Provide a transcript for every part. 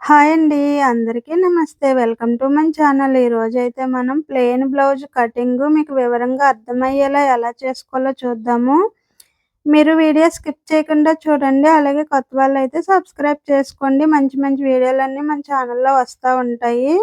Hi అండి. అందరికీ నమస్తే. Welcome to my channel. ఈరోజైతే మనం ప్లెయిన్ బ్లౌజ్ కటింగు మీకు వివరంగా అర్థమయ్యేలా ఎలా చేసుకోవాలో చూద్దాము. మీరు వీడియో స్కిప్ చేయకుండా చూడండి. అలాగే కొత్త వాళ్ళైతే సబ్స్క్రైబ్ చేసుకోండి. మంచి మంచి వీడియోలన్నీ మన ఛానల్‌లో వస్తా ఉంటాయి.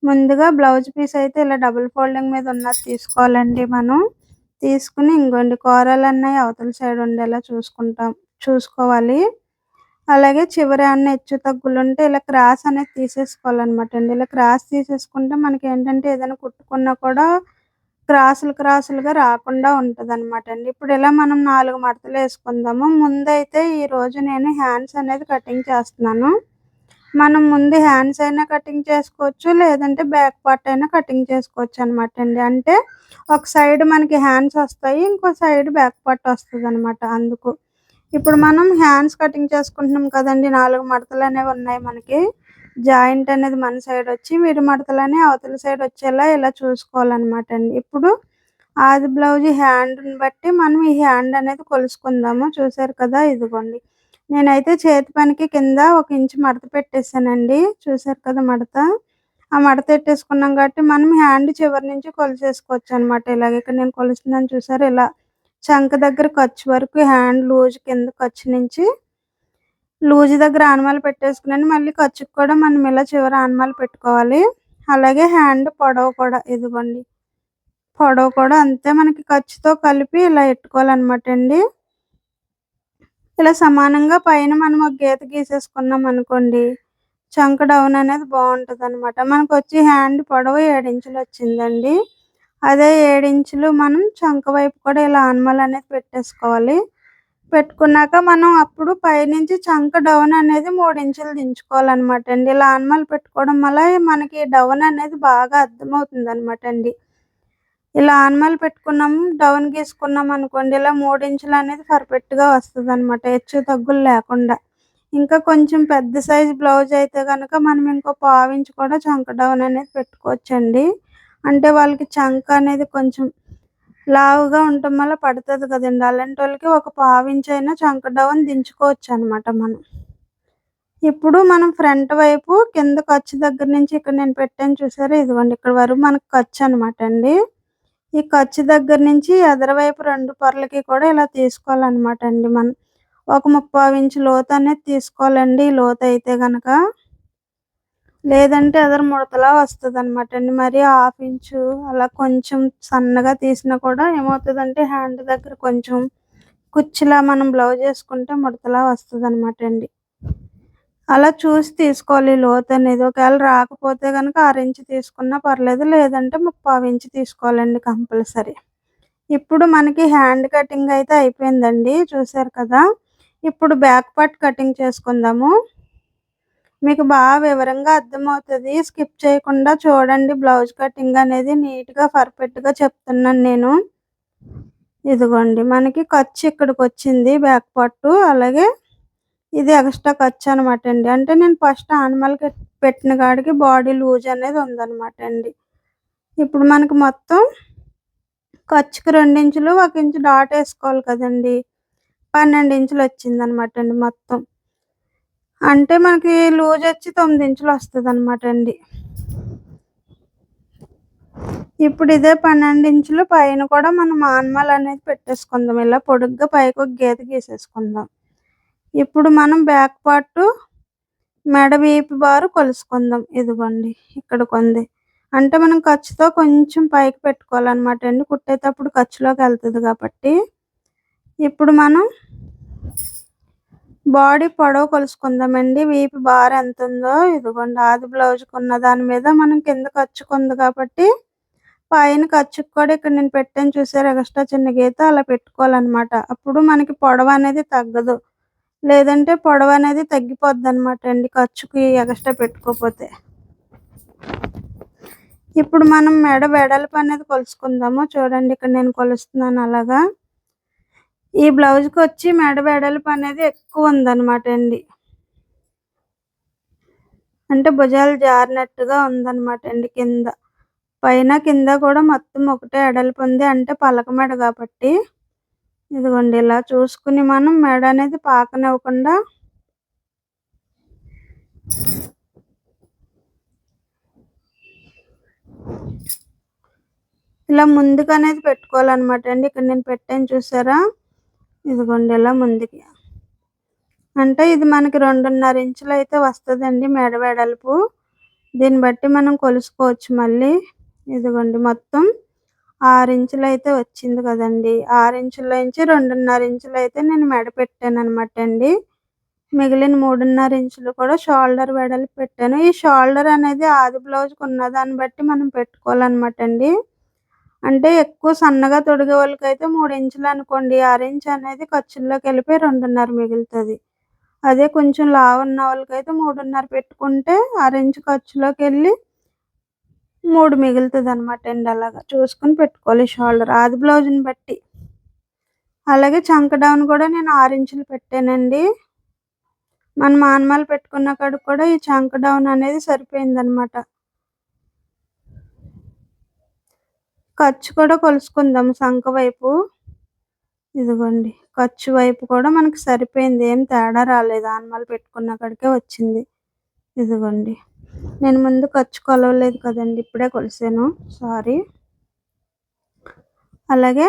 ముందుగా బ్లౌజ్ పీస్ అయితే ఇలా డబుల్ ఫోల్డింగ్ మీద ఉన్నది తీసుకోవాలండి మనం. తీసుకొని ఇంగోండి కూరలన్నయి అవతల సైడ్ ఉండేలా చూసుకోవాలి. అలాగే చివర ఏమన్నా హెచ్చు తగ్గులుంటే ఇలా క్రాస్ అనేది తీసేసుకోవాలనమాట అండి. ఇలా క్రాస్ తీసేసుకుంటే మనకేంటంటే ఏదైనా కుట్టుకున్నా కూడా క్రాసులుగా రాకుండా ఉంటదనమాట అండి. ఇప్పుడు ఇలా మనం 4 మడతలేసుకుందాము. ముందైతే ఈరోజు నేను హ్యాండ్స్ అనేది కటింగ్ చేస్తున్నాను. మనం ముందు హ్యాండ్స్ అయినా కటింగ్ చేసుకోవచ్చు. లేదంటే బ్యాక్ పార్ట్ అయినా కటింగ్ చేసుకోవచ్చనమాట అండి. అంటే ఒక సైడ్ మనకి హ్యాండ్స్ వస్తాయి. ఇంకో సైడ్ బ్యాక్ పార్ట్ వస్తదనమాట అందుకు. ఇప్పుడు మనం హ్యాండ్స్ కటింగ్ చేసుకుంటున్నాం కదండీ! 4 మడతలనేవి ఉన్నాయి మనకి. జాయింట్ అనేది మన సైడ్ వచ్చి, విడి మడతలని అవతల సైడ్ వచ్చేలా ఇలా చూసుకోవాలనమాట అండి. ఇప్పుడు ఆది బ్లౌజ్ హ్యాండ్‌ని బట్టి మనం ఈ హ్యాండ్ అనేది కొలుసుకుందాము. చూసారు కదా! ఇదిగోండి. నేనైతే చేతి పనికి కింద 1 ఇంచు మడత పెట్టేసానండి. చూసారు కదా మడత. ఆ మడత పెట్టేసుకున్నాం కాబట్టి మనం హ్యాండ్ చివరి నుంచి కొలిచేసుకోవచ్చనమాట. ఇలాగ ఇక్కడ నేను కొలుస్తున్నాను చూసారా ఇలా. చంక దగ్గర ఖర్చు వరకు హ్యాండ్ లూజ్ కింద ఖర్చు నుంచి లూజ్ దగ్గర ఆనమాలు పెట్టేసుకుని మళ్ళీ ఖర్చుకి కూడా మనం ఇలా చివర ఆనమాలు పెట్టుకోవాలి. అలాగే హ్యాండ్ పొడవు కూడా ఇదిగోండి. పొడవు కూడా అంతే మనకి ఖర్చుతో కలిపి ఇలా ఎట్టుకోవాలనమాట అండి. ఇలా సమానంగా పైన మనం ఒక గీత గీసేసుకున్నాం అనుకోండి, చంక డౌన్ అనేది బావుంటదనమాట. మనకొచ్చి హ్యాండ్ పొడవు 7 ఇంచులు వచ్చిందండి. అదే 7 ఇంచులు మనం చంక వైపు కూడా ఇలా ఆనమాలనేది పెట్టేసుకోవాలి. పెట్టుకున్నాక మనం అప్పుడు పైనుంచి చంక డౌన్ అనేది 3 ఇంచులు దించుకోవాలనమాట అండి. ఇలా ఆనమాలు పెట్టుకోవడం వల్ల మనకి డౌన్ అనేది బాగా అర్థమవుతుందనమాట అండి. ఇలా ఆనమాలు పెట్టుకున్నాము, డౌన్ గీసుకున్నాం అనుకోండి ఇలా 3 ఇంచులు అనేది పర్ఫెక్ట్‌గా వస్తదనమాట. హెచ్చు తగ్గులు లేకుండా. ఇంకా కొంచెం పెద్ద సైజ్ బ్లౌజ్ అయితే గనక మనం ఇంకో పావించి కూడా చంక డౌన్ అనేది పెట్టుకోవచ్చండి. అంటే వాళ్ళకి చంక అనేది కొంచెం లావుగా ఉండటం వల్ల పడతది కదండీ! అలాంటోళ్ళకి ఒక పావించైనా చంక డౌన్ దించుకోవచ్చనమాట మనం. ఇప్పుడు మనం ఫ్రంట్ వైపు కింద ఖర్చు దగ్గర నుంచి ఇక్కడ నేను పెట్టాను చూసారా? ఇదిగోండి ఇక్కడ వరకు మనకు ఖర్చనమాట అండి. ఈ ఖర్చు దగ్గర నుంచి ఎదర వైపు 2 పొరలకి కూడా ఇలా తీసుకోవాలనమాట అండి మనం. ఒక 3/4 ఇంచు లోతనేది తీసుకోవాలండి ఈ లోతయితే గనక. లేదంటే ఎదర ముడతలా వస్తదనమాట అండి. మరి 1/2 ఇంచు అలా కొంచెం సన్నగా తీసినా కూడా ఏమవుతదంటే హ్యాండ్ దగ్గర కొంచెం కుచ్చులా మనం బ్లౌజ్ ఏసుకుంటే ముడతలా వస్తదనమాట అండి. అలా చూసి తీసుకోవాలి లోతనేది. ఒకవేళ రాకపోతే గనక 6 ఇంచు తీసుకున్నా పర్లేదు. లేదంటే 3/4 ఇంచు తీసుకోవాలండి కంపల్సరీ. ఇప్పుడు మనకి హ్యాండ్ కటింగ్ అయితే అయిపోయిందండి. చూసారు కదా! ఇప్పుడు బ్యాక్ పార్ట్ కటింగ్ చేసుకుందాము. మీకు బాగా వివరంగా అర్థమవుతది. స్కిప్ చేయకుండా చూడండి బ్లౌజ్ కటింగ్ అనేది నీట్‌గా, పర్ఫెక్ట్‌గా చెప్తున్నాను నేను. ఇదిగోండి మనకి ఖర్చు ఇక్కడికొచ్చింది బ్యాక్ పార్టు. అలాగే ఇది ఎక్స్‌ట్రా ఖర్చనమాట అండి. అంటే నేను ఫస్ట్ ఆనమలకి పెట్టిన కాడికి బాడీ లూజ్ అనేది ఉందనమాట అండి. ఇప్పుడు మనకి మొత్తం ఖర్చుకి 2 ఇంచులు, 1 ఇంచు డాట్ ఏసుకోవాలి కదండీ! 12 ఇంచులొచ్చిందనమాట అండి మొత్తం. అంటే మనకి లూజొచ్చి 9 ఇంచులొస్తదనమాట అండి. ఇప్పుడు ఇదే 12 ఇంచులు పైన కూడా మనం ఆనమాలనేది పెట్టేసుకుందాం. ఇలా పొడుగ్గా పైకొక గీత గీసేసుకుందాం. ఇప్పుడు మనం బ్యాక్ పార్టు మెడ వీపు బారు కొలుసుకుందాం. ఇదిగోండి ఇక్కడికుంది. అంటే మనం ఖర్చుతో కొంచెం పైకి పెట్టుకోవాలనమాట అండి. కుట్టేటప్పుడు ఖర్చులోకెళ్తది కాబట్టి. ఇప్పుడు మనం బాడీ పొడవు కొలుసుకుందామండి. వీపు బార్ ఎంతుందో ఇదిగోండి ఆది బ్లౌజ్‌కున్న దాని మీద మనం కింద ఖర్చుకుంది కాబట్టి పైన ఖర్చుకి కూడా ఇక్కడ నేను పెట్టాను చూసారా ఎక్స్‌ట్రా చిన్న గీత అలా పెట్టుకోవాలనమాట. అప్పుడు మనకి పొడవనేది తగ్గదు. లేదంటే పొడవనేది తగ్గిపోద్దనమాట అండి ఖర్చుకి ఎక్స్‌ట్రా పెట్టుకోపోతే. ఇప్పుడు మనం మెడ వెడల్పు అనేది కొలుసుకుందాము. చూడండి ఇక్కడ నేను కొలుస్తున్నాను అలాగా. ఈ బ్లౌజ్‌కొచ్చి మెడ వెడల్పు అనేది ఎక్కువుందనమాట అండి. అంటే భుజాలు జారినట్టుగా ఉందనమాట అండి కింద. పైన, కింద కూడా మొత్తం ఒకటే ఎడల్పుంది. అంటే పలక మెడ కాబట్టి. ఇదిగోండి ఇలా చూసుకుని మనం మెడ అనేది పాకనివ్వకుండా ఇలా ముందుకు అనేది పెట్టుకోవాలన్నమాట అండి. ఇక్కడ నేను పెట్టాను చూసారా, ఇదిగోండి ఇలా ముందుకి. అంటే ఇది మనకి 2.5 ఇంచులు అయితే వస్తుందండి మెడ వెడల్పు. దీన్ని బట్టి మనం కొలుసుకోవచ్చు మళ్ళీ. ఇదిగోండి మొత్తం 6 ఇంచులు అయితే వచ్చింది కదండి. 6 ఇంచుల నుంచి 2.5 ఇంచులు అయితే నేను మెడ పెట్టాను అనమాట అండి. మిగిలిన 3.5 ఇంచులు కూడా షోల్డర్ వెడల్పు పెట్టాను. ఈ షోల్డర్ అనేది ఆది బ్లౌజ్కి ఉన్నదాన్ని బట్టి మనం పెట్టుకోవాలన్నమాట అండి. అంటే ఎక్కువ సన్నగా తొడిగే వాళ్ళకైతే 3 ఇంచులు అనుకోండి, 6 ఇంచ్ అనేది ఖర్చుల్లోకి వెళ్ళిపోయి 2.5 మిగులుతుంది. అదే కొంచెం లావు ఉన్న వాళ్ళకైతే 3.5 పెట్టుకుంటే 6 ఇంచ్ ఖర్చులోకి వెళ్ళి 3 మిగులుతుంది అనమాట అండి. అలాగా చూసుకుని పెట్టుకోవాలి షోల్డర్ ఆది బ్లౌజ్ని బట్టి. అలాగే చంక డౌన్ కూడా నేను 6 ఇంచులు పెట్టానండి. మనం ఆనమాలు పెట్టుకున్న కాడికి కూడా ఈ చంక డౌన్ అనేది సరిపోయిందనమాట. ఖర్చు కూడా కొలుసుకుందాం సంక వైపు. ఇదిగోండి ఖర్చు వైపు కూడా మనకి సరిపోయింది, ఏం తేడా రాలేదు, ఆనమాలు పెట్టుకున్న కాడికే వచ్చింది. ఇదిగోండి నేను ముందు ఖర్చు కొలవలేదు కదండి, ఇప్పుడే కొలిసాను, సారీ. అలాగే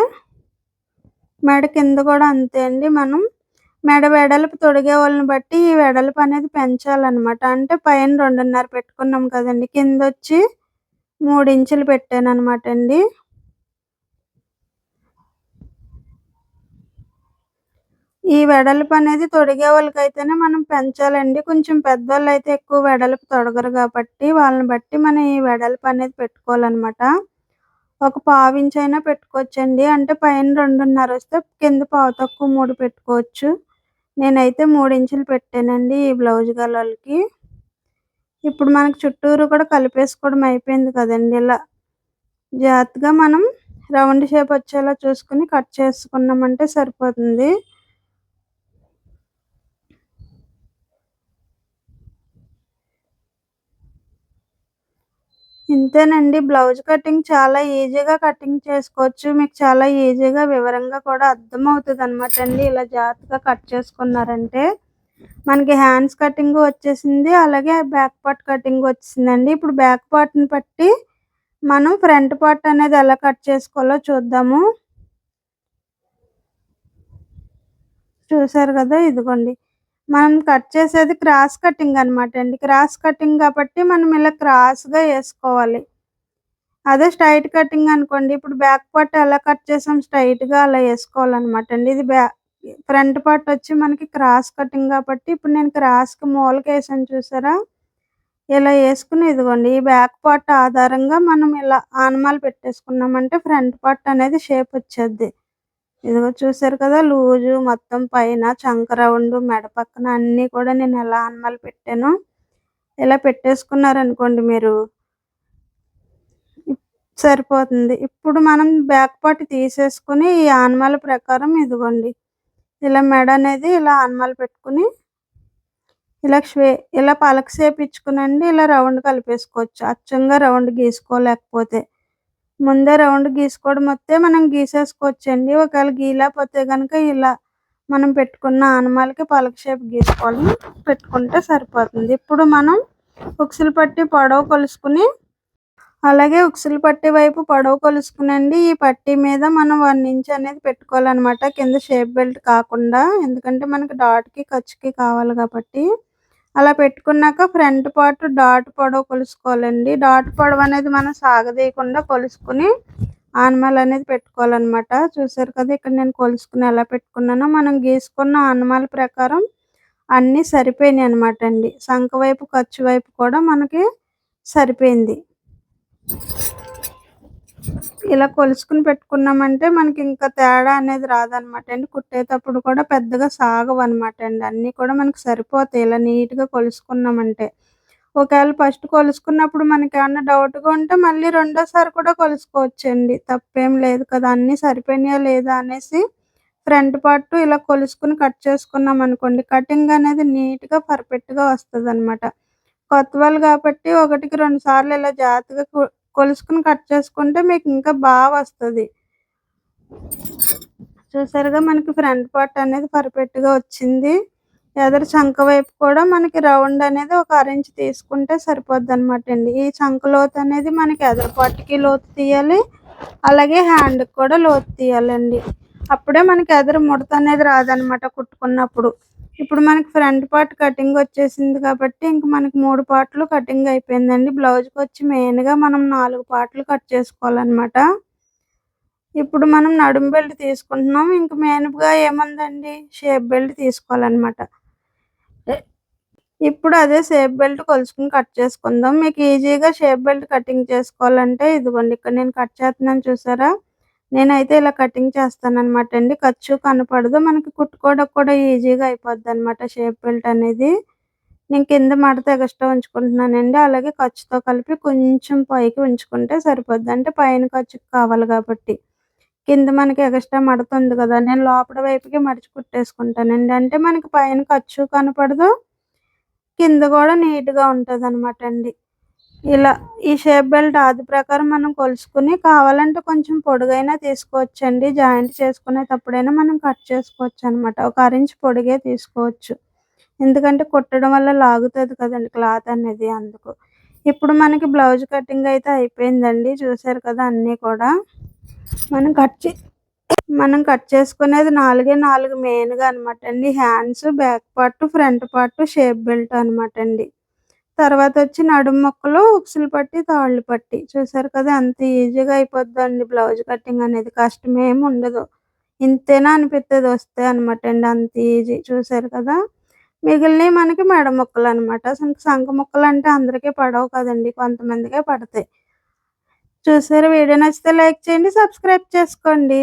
మెడ కింద కూడా అంతే అండి. మనం మెడ వెడల్పు తొడిగే వాళ్ళని బట్టి ఈ వెడల్పు అనేది పెంచాలన్నమాట. అంటే పైన 2.5 పెట్టుకున్నాం కదండి, కింద వచ్చి 3 ఇంచులు పెట్టాను అనమాట అండి. ఈ వెడల్పు అనేది తొడిగే వాళ్ళకైతేనే మనం పెంచాలండి. కొంచెం పెద్దవాళ్ళు అయితే ఎక్కువ వెడల్పు తొడగరు కాబట్టి వాళ్ళని బట్టి మనం ఈ వెడల్పు అనేది పెట్టుకోవాలన్నమాట. ఒక పావించి అయినా పెట్టుకోవచ్చండి. అంటే పైన 2.5 వస్తే కింద పావు తక్కువ 3 పెట్టుకోవచ్చు. నేనైతే 3 ఇంచులు పెట్టానండి ఈ బ్లౌజ్ గలకి. ఇప్పుడు మనకు చుట్టూరు కూడా కలిపేసుకోవడం అయిపోయింది కదండి. ఇలా జాగ్రత్తగా మనం రౌండ్ షేప్ వచ్చేలా చూసుకుని కట్ చేసుకున్నామంటే సరిపోతుంది. ఇంతేనండి, బ్లౌజ్ కటింగ్ చాలా ఈజీగా కటింగ్ చేసుకోవచ్చు. మీకు చాలా ఈజీగా వివరంగా కూడా అర్థమవుతుందనమాట అండి. ఇలా జాగ్రత్తగా కట్ చేసుకున్నారంటే మనకి హ్యాండ్స్ కటింగ్ వచ్చేసింది, అలాగే బ్యాక్ పార్ట్ కటింగ్ వచ్చిందండి. ఇప్పుడు బ్యాక్ పార్ట్ని బట్టి మనం ఫ్రంట్ పార్ట్ అనేది ఎలా కట్ చేసుకోవాలో చూద్దాము. చూసారు కదా, ఇదిగోండి మనం కట్ చేసేది క్రాస్ కటింగ్ అనమాట అండి. క్రాస్ కటింగ్ కాబట్టి మనం ఇలా క్రాస్గా వేసుకోవాలి. అదే స్ట్రైట్ కటింగ్ అనుకోండి, ఇప్పుడు బ్యాక్ పార్ట్ ఎలా కట్ చేసాం స్ట్రైట్గా అలా వేసుకోవాలన్నమాట అండి. ఇది ఫ్రంట్ పార్ట్ వచ్చి మనకి క్రాస్ కటింగ్ కాబట్టి ఇప్పుడు నేను క్రాస్కి మూలకి వేసాను చూసారా, ఇలా వేసుకుని ఇదిగోండి ఈ బ్యాక్ పార్ట్ ఆధారంగా మనం ఇలా ఆనమాలు పెట్టేసుకున్నామంటే ఫ్రంట్ పార్ట్ అనేది షేప్ వచ్చేది. ఇదిగో చూసారు కదా, లూజు మొత్తం పైన చంక రౌండ్ మెడ పక్కన అన్నీ కూడా నేను ఎలా ఆనమాలు పెట్టాను. ఇలా పెట్టేసుకున్నారనుకోండి మీరు సరిపోతుంది. ఇప్పుడు మనం బ్యాక్ పార్ట్ తీసేసుకుని ఈ ఆనమాల ప్రకారం ఇదిగోండి ఇలా మెడ అనేది ఇలా ఆనమాలు పెట్టుకుని ఇలా పలక షేప్ ఇచ్చుకునండి ఇలా రౌండ్ కలిపేసుకోవచ్చు. అచ్చంగా రౌండ్ గీసుకోలేకపోతే ముందే రౌండ్ గీసుకోవడం వస్తే మనం గీసేసుకోవచ్చండి. ఒకవేళ గీయలేకపోతే కనుక ఇలా మనం పెట్టుకున్న ఆనమాలకి పలక షేప్ గీసుకొని పెట్టుకుంటే సరిపోతుంది. ఇప్పుడు మనం ఉక్సులు పట్టి పొడవు కొలుసుకుని అలాగే ఉక్సులు పట్టి వైపు పొడవు కొలుసుకునండి ఈ పట్టీ మీద మనం 1 ఇంచ్ అనేది పెట్టుకోవాలన్నమాట, కింద షేప్ బెల్ట్ కాకుండా. ఎందుకంటే మనకి డాట్కి ఖర్చుకి కావాలి కాబట్టి అలా పెట్టుకున్నాక ఫ్రంట్ పార్ట్ డాట్ పొడవు కొలుసుకోవాలండి. డాట్ పొడవు అనేది మనం సాగదీయకుండా కొలుసుకుని ఆనమాలు అనేది పెట్టుకోవాలన్నమాట. చూసారు కదా, ఇక్కడ నేను కొలుసుకుని ఎలా పెట్టుకున్నానో మనం గీసుకున్న ఆనమాల ప్రకారం అన్నీ సరిపోయినాయి అనమాట అండి. సంక వైపు ఖర్చు వైపు కూడా మనకి సరిపోయింది. ఇలా కొలుసుకుని పెట్టుకున్నామంటే మనకి ఇంకా తేడా అనేది రాదనమాట అండి. కుట్టేటప్పుడు కూడా పెద్దగా సాగవన్నమాట అండి, అన్నీ కూడా మనకి సరిపోతాయి ఇలా నీట్గా కొలుసుకున్నామంటే. ఒకవేళ ఫస్ట్ కొలుసుకున్నప్పుడు మనకి ఏమన్నా డౌట్గా ఉంటే మళ్ళీ రెండోసారి కూడా కొలుసుకోవచ్చండి, తప్పేం లేదు కదా. అన్నీ సరిపోయినాయా లేదా అనేసి ఫ్రంట్ పార్ట్ ఇలా కొలుసుకుని కట్ చేసుకున్నాం అనుకోండి, కటింగ్ అనేది నీట్గా పర్ఫెక్ట్గా వస్తుంది అనమాట. కొత్త వాళ్ళు కాబట్టి 1కి 2 సార్లు ఇలా జాగ్రత్తగా కొలుసుకుని కట్ చేసుకుంటే మీకు ఇంకా బాగా వస్తుంది. చూసారుగా మనకి ఫ్రంట్ పార్ట్ అనేది పర్ఫెక్ట్గా వచ్చింది. ఎదరు చంక వైపు కూడా మనకి రౌండ్ అనేది ఒక 1/2 ఇంచ్ తీసుకుంటే సరిపోద్ది అనమాట అండి. ఈ చంక లోతు అనేది మనకి ఎదరు పార్ట్కి లోతు తీయాలి, అలాగే హ్యాండ్కి కూడా లోతు తీయాలండి. అప్పుడే మనకి ఎదరు ముడత అనేది రాదనమాట కుట్టుకున్నప్పుడు. ఇప్పుడు మనకి ఫ్రంట్ పార్ట్ కటింగ్ వచ్చేసింది కాబట్టి ఇంక మనకి 3 పార్ట్లు కటింగ్ అయిపోయిందండి. బ్లౌజ్కి వచ్చి మెయిన్గా మనం 4 పార్ట్లు కట్ చేసుకోవాలన్నమాట. ఇప్పుడు మనం నడుము బెల్ట్ తీసుకుంటున్నాం. ఇంక మెయిన్‌గా ఏముందండి షేప్ బెల్ట్ తీసుకోవాలన్నమాట. ఇప్పుడు అదే షేప్ బెల్ట్ కొలుచుకొని కట్ చేసుకుందాం. మీకు ఈజీగా షేప్ బెల్ట్ కటింగ్ చేసుకోవాలంటే ఇదిగోండి ఇక్కడ నేను కట్ చేస్తున్నాను చూసారా? నేనైతే ఇలా కటింగ్ చేస్తాననమాట అండి. ఖర్చు కనపడదు. మనకి కుట్టుకోవడానికి కూడా ఈజీగా అయిపోద్దనమాట షేప్ బెల్ట్ అనేది. నేను కింద మడత ఎగస్ట్రా ఉంచుకుంటున్నానండి. అలాగే ఖర్చుతో కలిపి కొంచెం పైకి ఉంచుకుంటే సరిపోద్ది. అంటే పైన ఖర్చుకి కావాలి కాబట్టి. కింద మనకి ఎగస్ట్రా మడత ఉంది కదా! నేను లోపల వైపుకి మడిచి కుట్టేసుకుంటానండి. అంటే మనకి పైన ఖర్చు కనపడదు. కింద కూడా నీట్‌గా ఉంటదనమాట అండి. ఇలా ఈ షేప్ బెల్ట్ ఆది ప్రకారం మనం కొలుసుకొని కావాలంటే కొంచెం పొడుగైనా తీసుకోవచ్చండి. జాయింట్ చేసుకునేటప్పుడైనా మనం కట్ చేసుకోవచ్చనమాట. ఒక అరించ్ పొడుగే తీసుకోవచ్చు. ఎందుకంటే కుట్టడం వల్ల లాగుతది కదండీ క్లాత్ అనేది అందుకు. ఇప్పుడు మనకి బ్లౌజ్ కటింగ్ అయితే అయిపోయిందండి. చూసారు కదా అన్నీ కూడా. మనం కట్ చే మనం కట్ చేసుకునేది 4 మెయిన్‌గా అనమాట అండి. Hands, back part, front part, shape belt అనమాట అండి. తర్వాతొచ్చి నడుము ముక్కలు, ఉక్సులు పట్టి, తాళ్ళు పట్టి. చూసారు కదా ఎంత ఈజీగా అయిపోద్దండి బ్లౌజ్ కటింగ్ అనేది. కష్టమేమి ఉండదు. ఇంతేనా అనిపిత్తది వస్తే అనమాట అండి. అంత ఈజీ. చూసారు కదా! మిగిలినయి మనకి మెడ ముక్కలనమాట. సంక ముక్కలంటే అందరికీ పడవు కదండీ! కొంతమందికే పడతాయి. చూసారా వీడియో నచ్చితే లైక్ చేయండి, సబ్స్క్రైబ్ చేసుకోండి.